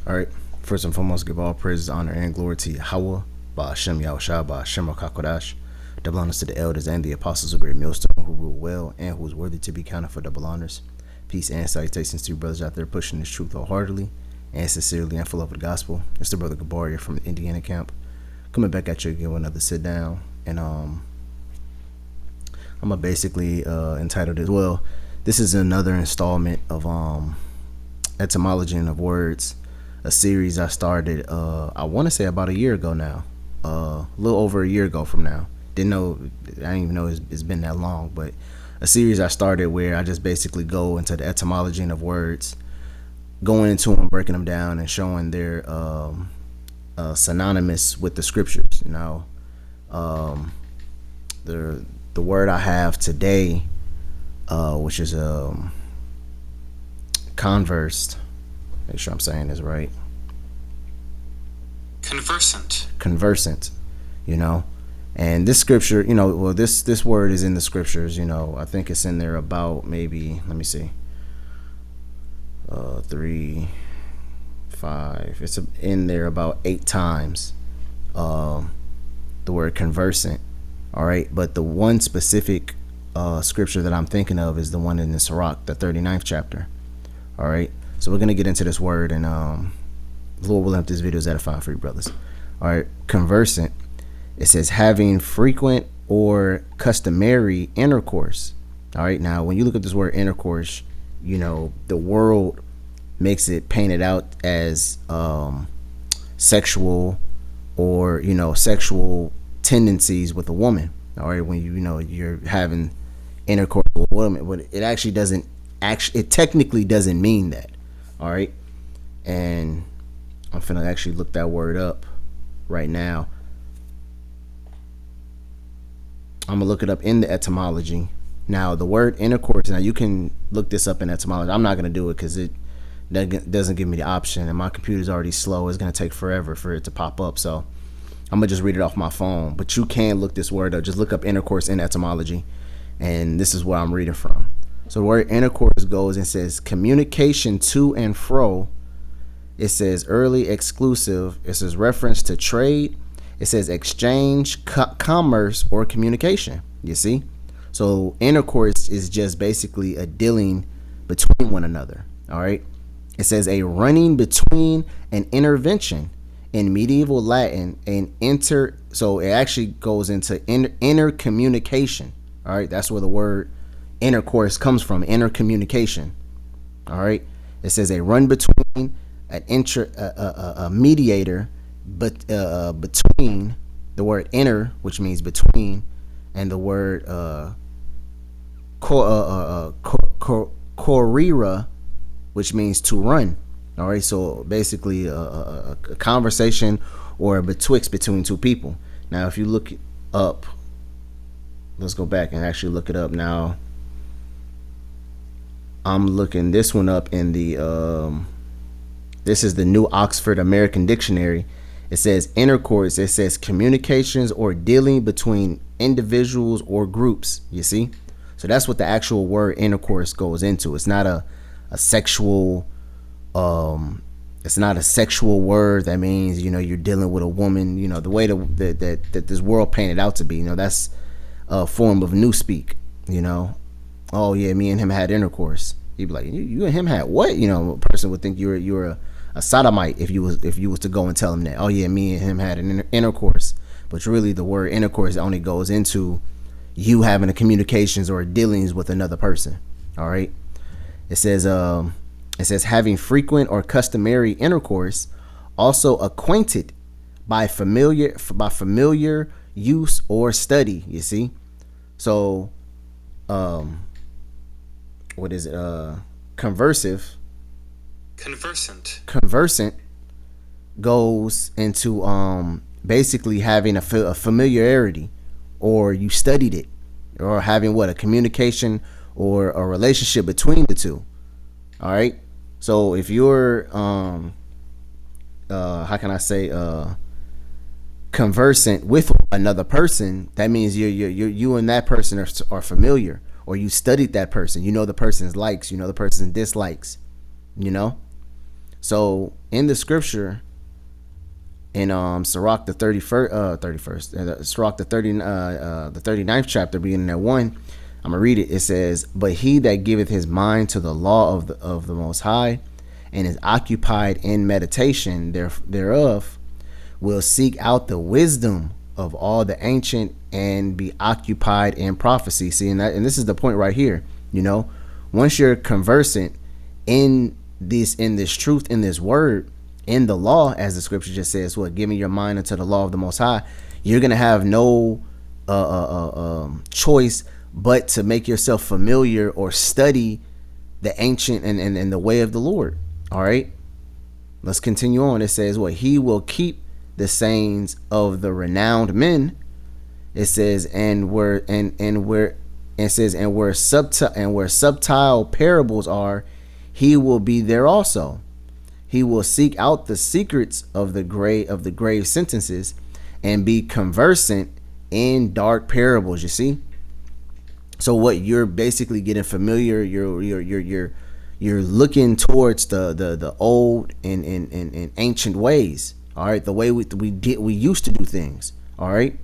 All right. First and foremost, give all praise, honor, and glory to Yahweh, Ba'ashem Yahushua, Ba'ashem HaKakodash. Double honors to the elders and the apostles of great millstone who rule well and who is worthy to be counted for double honors. Peace and salutations to you brothers out there pushing this truth wholeheartedly and sincerely and full of the gospel. It's the brother Gabaria from the Indiana camp, coming back at you again with another sit down. And I'm gonna basically entitle it, well, this is another installment of etymology of words, a series I started I want to say about a year ago now, a little over a year ago from now. I didn't even know it's been that long, but a series I started where I just basically go into the etymology of words, going into them, breaking them down, and showing their synonymous with the scriptures. Now, the word I have today, which is conversed. Make sure I'm saying this right. Conversant. And this scripture, this word is in the scriptures. I think it's in there about maybe, let me see, 3, 5. It's in there about 8 times. The word conversant. All right, but the one specific scripture that I'm thinking of is the one in the Sirach, the 39th chapter. All right, so we're gonna get into this word, and Lord willing, if this video is edifying for you brothers. All right, conversant. It says having frequent or customary intercourse. All right, now when you look at this word intercourse, the world makes it painted out as sexual or sexual tendencies with a woman. All right, when you're having intercourse with a woman, but it actually doesn't. It technically doesn't mean that. All right, and I'm finna actually look that word up right now. I'm gonna look it up in the etymology. Now, the word intercourse. Now, you can look this up in etymology. I'm not gonna do it because it doesn't give me the option, and my computer's already slow. It's gonna take forever for it to pop up. So I'm gonna just read it off my phone. But you can look this word up. Just look up intercourse in etymology, and this is where I'm reading from. So the word intercourse goes and says communication to and fro. It says early exclusive. It says reference to trade. It says exchange, commerce, or communication. You see? So intercourse is just basically a dealing between one another. All right? It says a running between, an intervention. In medieval Latin, so it actually goes into intercommunication. All right? That's where the word intercourse comes from, intercommunication. All right? It says a run between, a mediator, but between, the word inter, which means between, and the word korira, which means to run. All right, so basically a conversation or a betwixt between two people. Now, if you look it up, let's go back and actually look it up. Now, I'm looking this one up in the this is the New Oxford American Dictionary. It says intercourse. It says communications or dealing between individuals or groups. You see? So that's what the actual word intercourse goes into. It's not a sexual it's not a sexual word that means you're dealing with a woman, the way that this world painted out to be. That's a form of newspeak. Oh yeah, me and him had intercourse. You'd be like, you and him had what? A person would think you're a sodomite if you was to go and tell him that. Oh yeah, me and him had an intercourse. But really, the word intercourse only goes into you having a communications or dealings with another person. All right. It says having frequent or customary intercourse, also acquainted by familiar use or study. You see, so what is it? Conversant goes into basically having a familiarity, or you studied it, or having a communication or a relationship between the two. All right. So if you're how can I say conversant with another person, that means you and that person are familiar, or you studied that person. The person's likes, the person's dislikes. So in the scripture, in Sirach the 31st, Sirach the 39th chapter, beginning at 1, I'm gonna read it. It says, "But he that giveth his mind to the law of the Most High, and is occupied in meditation thereof, will seek out the wisdom of all the ancient, and be occupied in prophecy." See, and this is the point right here. Once you're conversant in this truth, in this word, in the law, as the scripture just says, giving your mind unto the law of the Most High, you're gonna have no choice but to make yourself familiar or study the ancient and the way of the Lord. All right, let's continue on. It says, he will keep the sayings of the renowned men. It says, and where subtile parables are, he will be there also. He will seek out the secrets of the grave sentences, and be conversant in dark parables. You see, so you're basically getting familiar. You're looking towards the old and ancient ways. All right, the way we used to do things. All right.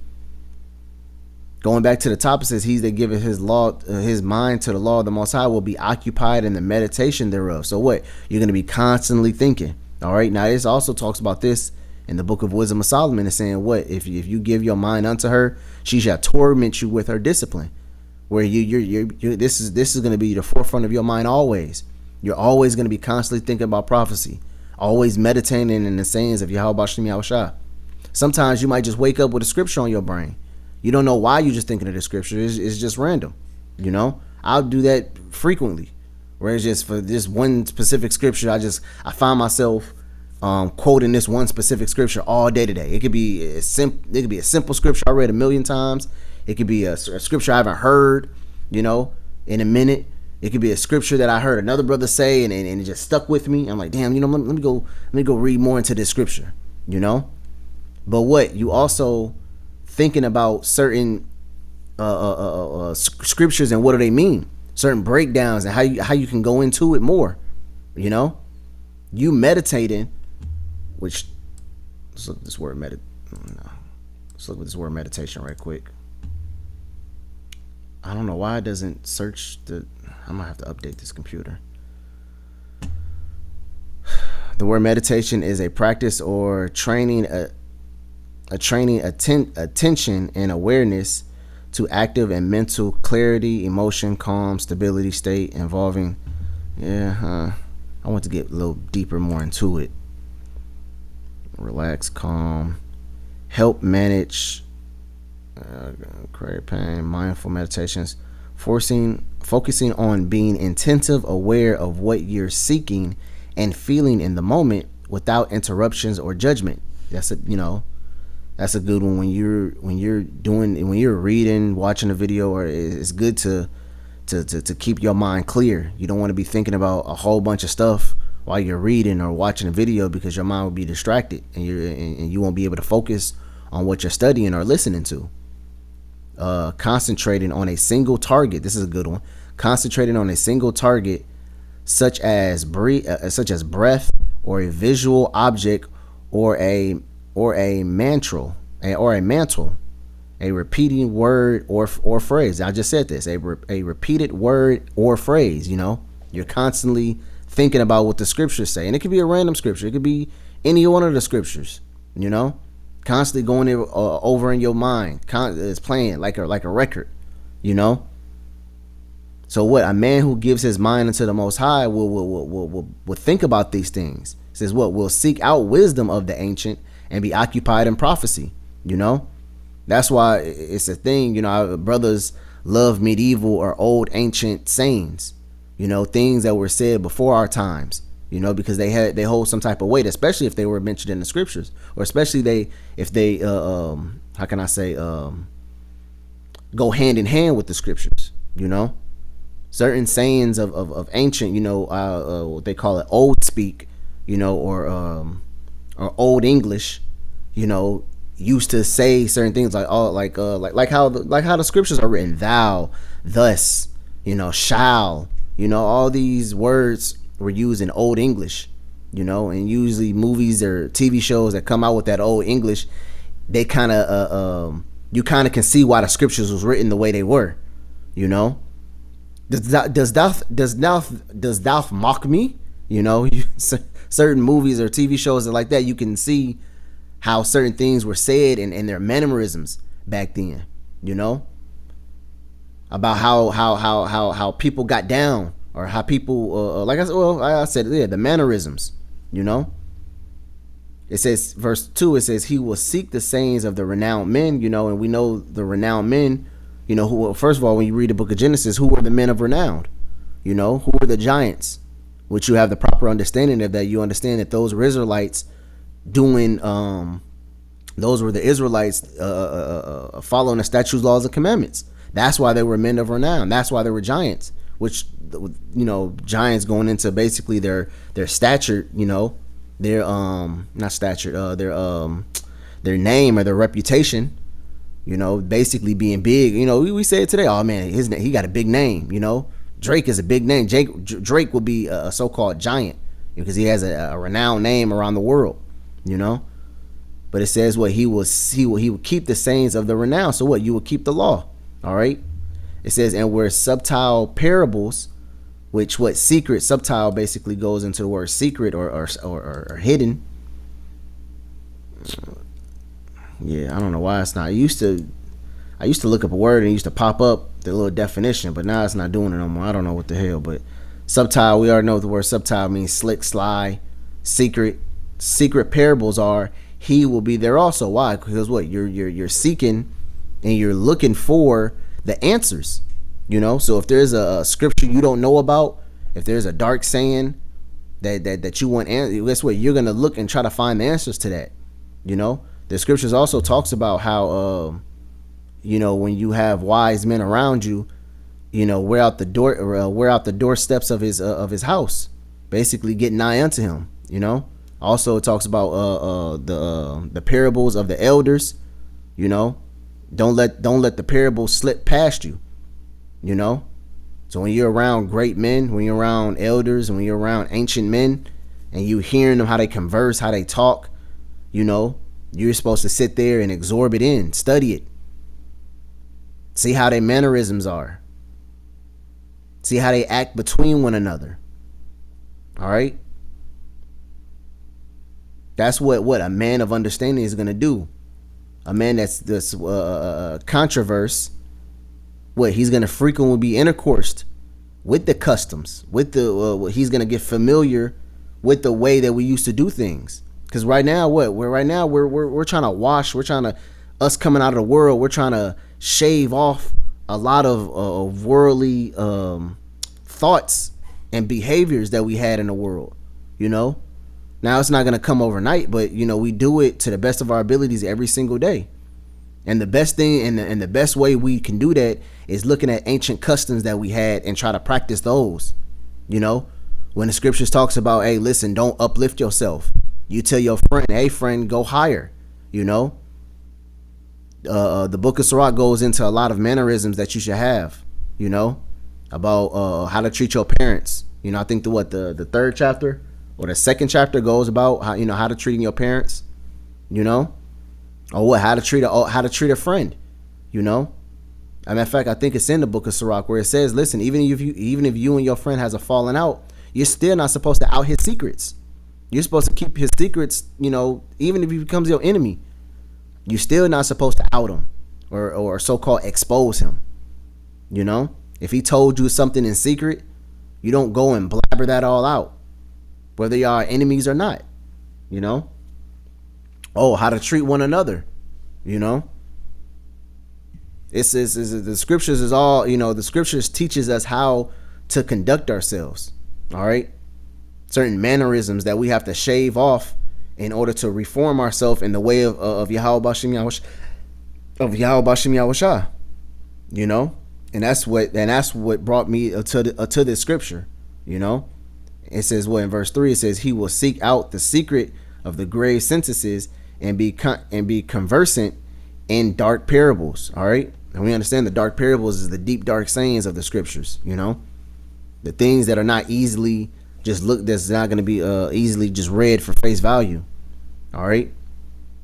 Going back to the top, it says, "He that giveth his mind to the law of the Most High, will be occupied in the meditation thereof." So you're going to be constantly thinking. All right. Now this also talks about this in the book of Wisdom of Solomon. It's saying, if you give your mind unto her, she shall torment you with her discipline. Where this is going to be the forefront of your mind always. You're always going to be constantly thinking about prophecy, always meditating in the sayings of Yahweh Shem Yahushua. Sometimes you might just wake up with a scripture on your brain. You don't know why you're just thinking of the scripture. It's just random. I'll do that frequently, where it's just for this one specific scripture. I find myself quoting this one specific scripture all day today. It could be a simple scripture I read 1,000,000 times. It could be a scripture I haven't heard, in a minute. It could be a scripture that I heard another brother say, and it just stuck with me. I'm like, damn, let me go read more into this scripture, But you also thinking about certain scriptures and what do they mean, certain breakdowns, and how you can go into it more. You meditating, which let's look at this word meditation right quick. I don't know why it doesn't search I'm gonna have to update this computer. The word meditation is a practice or training attention and awareness to active and mental clarity, emotion, calm, stability state involving. I want to get a little deeper, more into it. Relax, calm, help manage create pain, mindful meditations, focusing on being attentive, aware of what you're seeking and feeling in the moment without interruptions or judgment. That's a good one when you're reading, watching a video, or it's good to keep your mind clear. You don't want to be thinking about a whole bunch of stuff while you're reading or watching a video, because your mind will be distracted and you won't be able to focus on what you're studying or listening to. Concentrating on a single target. This is a good one. Concentrating on a single target, such as breath, or a visual object, or a mantle, a repeating word or phrase. I just said this. A repeated word or phrase. You're constantly thinking about what the scriptures say, and it could be a random scripture. It could be any one of the scriptures. Constantly going over in your mind. It's playing like a record. So a man who gives his mind unto the Most High will think about these things. It says will seek out wisdom of the ancient and be occupied in prophecy. That's why it's a thing. Brothers love medieval or old ancient sayings. Things that were said before our times. Because they hold some type of weight, especially if they were mentioned in the scriptures, or especially if they how can I say go hand in hand with the scriptures. Certain sayings of ancient, what they call it, old speak, or old English, used to say certain things like how the scriptures are written, thou, thus, shall, all these words were used in old English, And usually movies or TV shows that come out with that old English, they kind of you kind of can see why the scriptures was written the way they were. Does thou mock me? Certain movies or TV shows are like that. You can see how certain things were said and their mannerisms back then. About how people got down, or how people like I said, yeah, the mannerisms. It says, verse 2, it says, he will seek the sayings of the renowned men. And we know the renowned men. Who, first of all, when you read the book of Genesis, who were the men of renown? Who were the giants? Which you have the proper understanding of that. You understand that those were Israelites doing, those were the Israelites following the statutes, laws, and commandments. That's why they were men of renown. That's why they were giants. Which, giants going into basically their stature, their not stature, their name or their reputation. Basically being big. We say it today. Oh man, he got a big name. Drake is a big name. Drake will be a so-called giant because he has a renowned name around the world. But it says what he will keep the sayings of the renown. So what, you will keep the law. All right. It says, and where subtile parables, which what secret, subtile basically goes into the word secret or hidden. Yeah, I don't know why it's not. I used to look up a word and it used to pop up the little definition, but now it's not doing it no more. I don't know what the hell, but subtile, we already know what the word subtile means: slick, sly, secret. Secret parables are, he will be there also. Why? Because what, you're seeking and you're looking for the answers. So if there's a scripture you don't know about, if there's a dark saying that you want, guess what, you're gonna look and try to find the answers to that. The scriptures also talks about how when you have wise men around you, wear out the doorsteps of his house, basically get nigh unto him. Also it talks about the parables of the elders. Don't let the parables slip past you. So when you're around great men, when you're around elders, and when you're around ancient men, and you hearing them, how they converse, how they talk, you're supposed to sit there and absorb it in, study it, see how their mannerisms are, see how they act between one another. All right. That's what a man of understanding is going to do. A man that's controverse, what he's going to frequently be intercoursed with the customs, with the he's going to get familiar with the way that we used to do things. Because right now, we're trying to wash, us coming out of the world, we're trying to shave off a lot of worldly thoughts and behaviors that we had in the world. Now it's not going to come overnight, but we do it to the best of our abilities every single day. And the best thing and the best way we can do that is looking at ancient customs that we had and try to practice those. When the scriptures talks about, hey, listen, don't uplift yourself. You tell your friend, hey friend, go higher. The book of Sirach goes into a lot of mannerisms that you should have, about how to treat your parents. I think the third chapter or the second chapter goes about how to treat your parents, or how to treat a friend, As a matter of fact, I think it's in the book of Sirach where it says, listen, even if you and your friend has a falling out, you're still not supposed to out his secrets. You're supposed to keep his secrets, even if he becomes your enemy, you're still not supposed to out him or so-called expose him. If he told you something in secret, you don't go and blabber that all out, whether you are enemies or not. How to treat one another. It's the scriptures is all, the scriptures teaches us how to conduct ourselves. All right. Certain mannerisms that we have to shave off in order to reform ourselves in the way of Yahweh Bashim Yahushua, and that's what brought me to this scripture. It says in verse 3, it says he will seek out the secret of the grave sentences and be conversant in dark parables. All right. And we understand the dark parables is the deep, dark sayings of the scriptures, the things that are not easily just look, that's not going to be easily just read for face value. All right.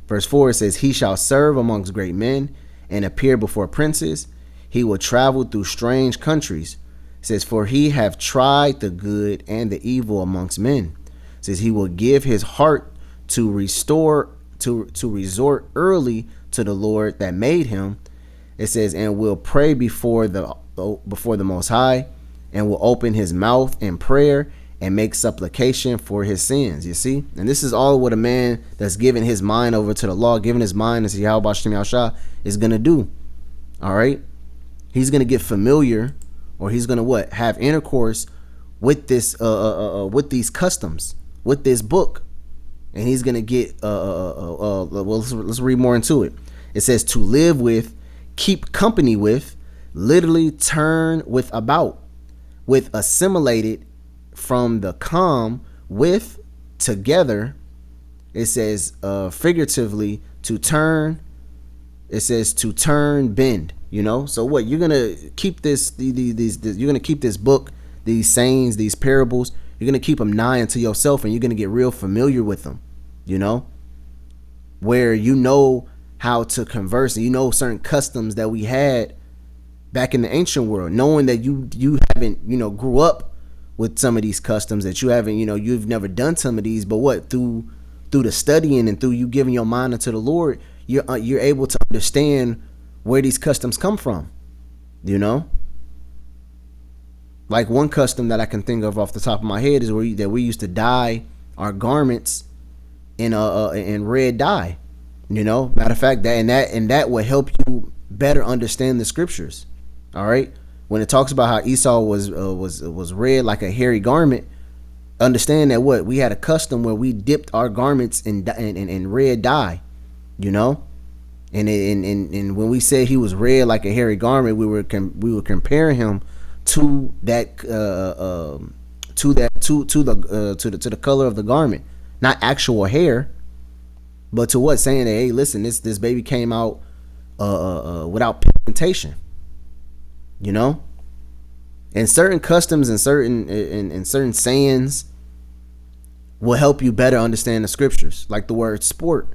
Verse 4, it says, he shall serve amongst great men and appear before princes. He will travel through strange countries. It says, for he have tried the good and the evil amongst men. It says, he will give his heart to restore, to resort early to the Lord that made him. It says, and will pray before the Most High, and will open his mouth in prayer and make supplication for his sins. You see? And this is all what a man that's giving his mind over to the law, giving his mind to Yahweh Shem Yahshua is going to do. All right? He's going to get familiar, or he's going to what? Have intercourse with this, with these customs, with this book. And he's going to get, well, let's read more into it. It says to live with, keep company with, literally turn with about, with assimilated, from the calm, with, together. It says figuratively to turn. It says to turn, bend. You know, so what, you're gonna keep this, you're gonna keep this book, these sayings, these parables, you're gonna keep them nigh unto yourself, and you're gonna get real familiar with them. You know, where you know how to converse, and you know certain customs that we had back in the ancient world, knowing that you haven't, you know, grew up with some of these customs, that you haven't, you know, you've never done some of these, but what, through the studying and through you giving your mind unto the Lord, you're able to understand where these customs come from. You know, like one custom that I can think of off the top of my head is that we used to dye our garments in red dye. You know, matter of fact, that will help you better understand the scriptures. All right, when it talks about how Esau was red like a hairy garment, understand that what, we had a custom where we dipped our garments in red dye. You know, and when we said he was red like a hairy garment, we were comparing him to that to the color of the garment, not actual hair, but to what, saying that, hey, listen, this baby came out without pigmentation. You know, and certain customs and certain sayings will help you better understand the scriptures, like the word sport.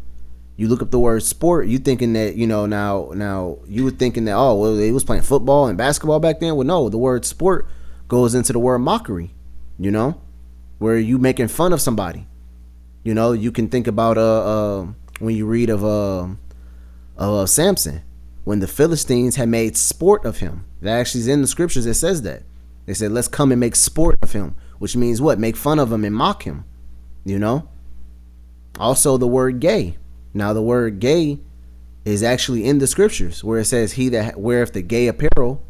You look up the word sport, you thinking that, you know, now you were thinking that, oh, well, they was playing football and basketball back then. Well, no, the word sport goes into the word mockery, you know, where you making fun of somebody. You know, you can think about when you read of Samson, when the Philistines had made sport of him. That actually is in the scriptures. It says that. They said, let's come and make sport of him, which means what? Make fun of him and mock him. You know? Also the word gay. Now the word gay is actually in the scriptures, where it says, he that weareth the gay apparel,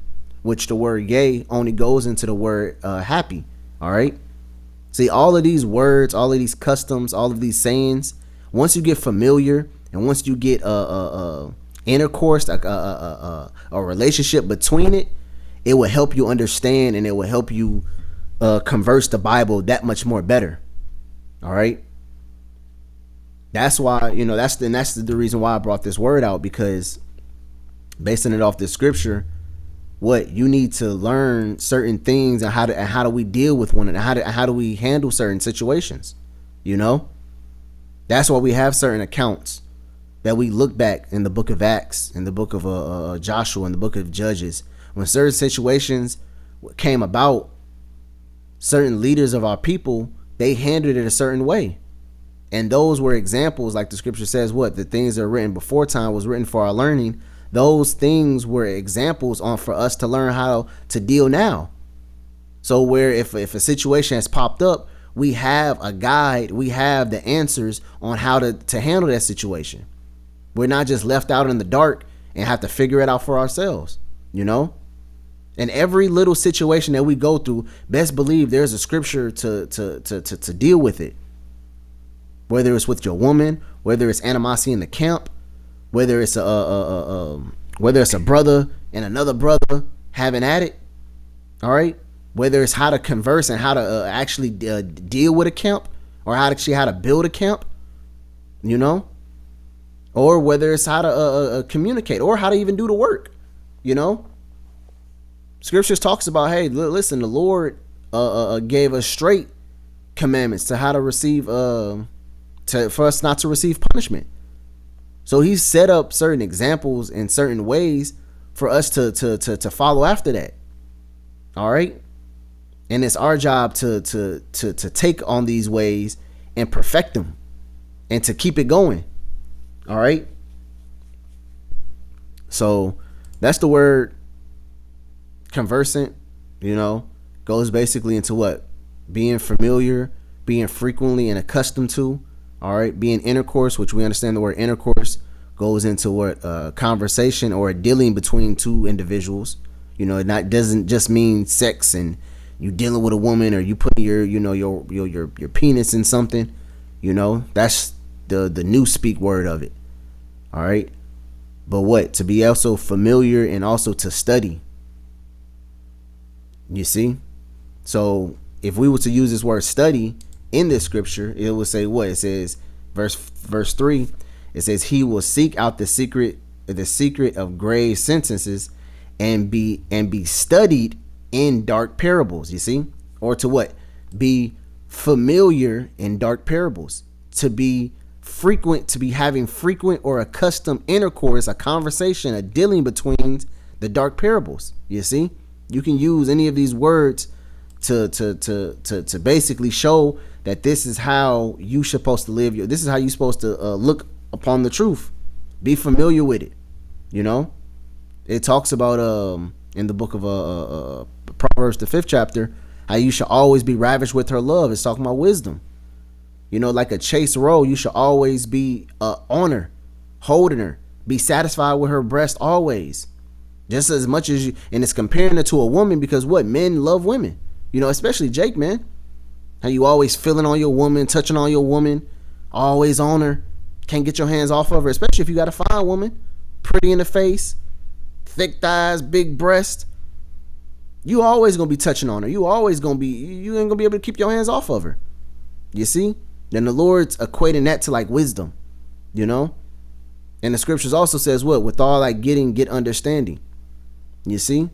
which the word gay only goes into the word happy. All right? See, all of these words, all of these customs, all of these sayings, once you get familiar and once you get intercourse, a relationship between it, it will help you understand, and it will help you converse the Bible that much more better. All right. That's why, you know, that's the reason why I brought this word out, because basing it off this scripture, what you need to learn certain things, and how do we deal with one another, how do we handle certain situations. You know, that's why we have certain accounts that we look back in the book of Acts, in the book of Joshua, in the book of Judges, when certain situations came about, certain leaders of our people, they handled it a certain way. And those were examples, like the scripture says, what, the things that are written before time was written for our learning. Those things were examples for us to learn how to deal now. So where if a situation has popped up, we have a guide, we have the answers on how to handle that situation. We're not just left out in the dark and have to figure it out for ourselves, you know? In every little situation that we go through, best believe there's a scripture to deal with it. Whether it's with your woman, whether it's animosity in the camp, whether it's a brother and another brother having at it, all right? Whether it's how to converse and how to actually deal with a camp, or how to build a camp, you know? Or whether it's how to communicate, or how to even do the work, you know? Scriptures talks about, hey, listen, the Lord gave us straight commandments, to how to receive for us not to receive punishment. So he's set up certain examples and certain ways for us to follow after that. All right. And it's our job to take on these ways and perfect them and to keep it going. All right. So that's the word conversant, goes basically into what? Being familiar, being frequently and accustomed to. All right. Being intercourse, which we understand the word intercourse goes into what? Conversation or a dealing between two individuals. It doesn't just mean sex and you dealing with a woman or you putting your penis in something. That's the new speak word of it. All right. But what? To be also familiar and also to study. You see? So if we were to use this word study in this scripture, it would say what? It says, verse 3, it says, he will seek out the secret of grave sentences and be studied in dark parables. You see? Or to what? Be familiar in dark parables. To be frequent, to be having frequent or accustomed intercourse, a conversation, a dealing between the dark parables. You see? You can use any of these words to basically show that this is how you supposed to live. This is how you're supposed to look upon the truth. Be familiar with it. It talks about in the book of Proverbs, the 5th chapter, how you should always be ravished with her love. It's talking about wisdom. Like a chaste roe, you should always be on her, holding her, be satisfied with her breast always, just as much as you. And it's comparing her to a woman because what? Men love women, especially Jake, man. How you always feeling on your woman, touching on your woman, always on her, can't get your hands off of her, especially if you got a fine woman, pretty in the face, thick thighs, big breast. You always gonna be touching on her. You ain't gonna be able to keep your hands off of her. You see? Then the Lord's equating that to like wisdom, and the scriptures also says what? With all like get understanding. You see?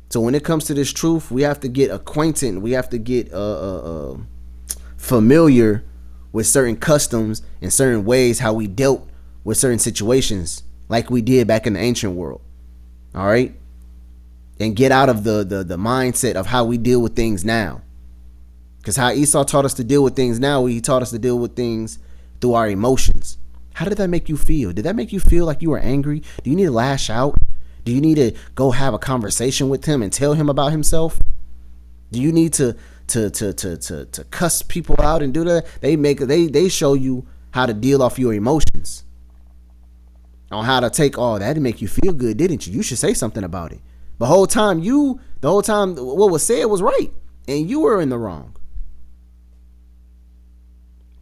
So when it comes to this truth, we have to get acquainted. We have to get familiar with certain customs and certain ways how we dealt with certain situations like we did back in the ancient world. All right? And get out of the mindset of how we deal with things now. Because how Esau taught us to deal with things now, he taught us to deal with things through our emotions. How did that make you feel? Did that make you feel like you were angry? Do you need to lash out? Do you need to go have a conversation with him and tell him about himself? Do you need to cuss people out and do that? They show you how to deal off your emotions. On how to take, that didn't make you feel good, didn't you? You should say something about it. The whole time what was said was right and you were in the wrong.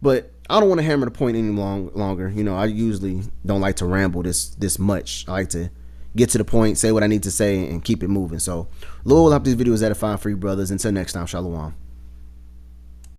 But I don't want to hammer the point any longer. I usually don't like to ramble this much. I like to get to the point, say what I need to say, and keep it moving. So, Lord will help this video is edifying for you brothers. Until next time, shalom.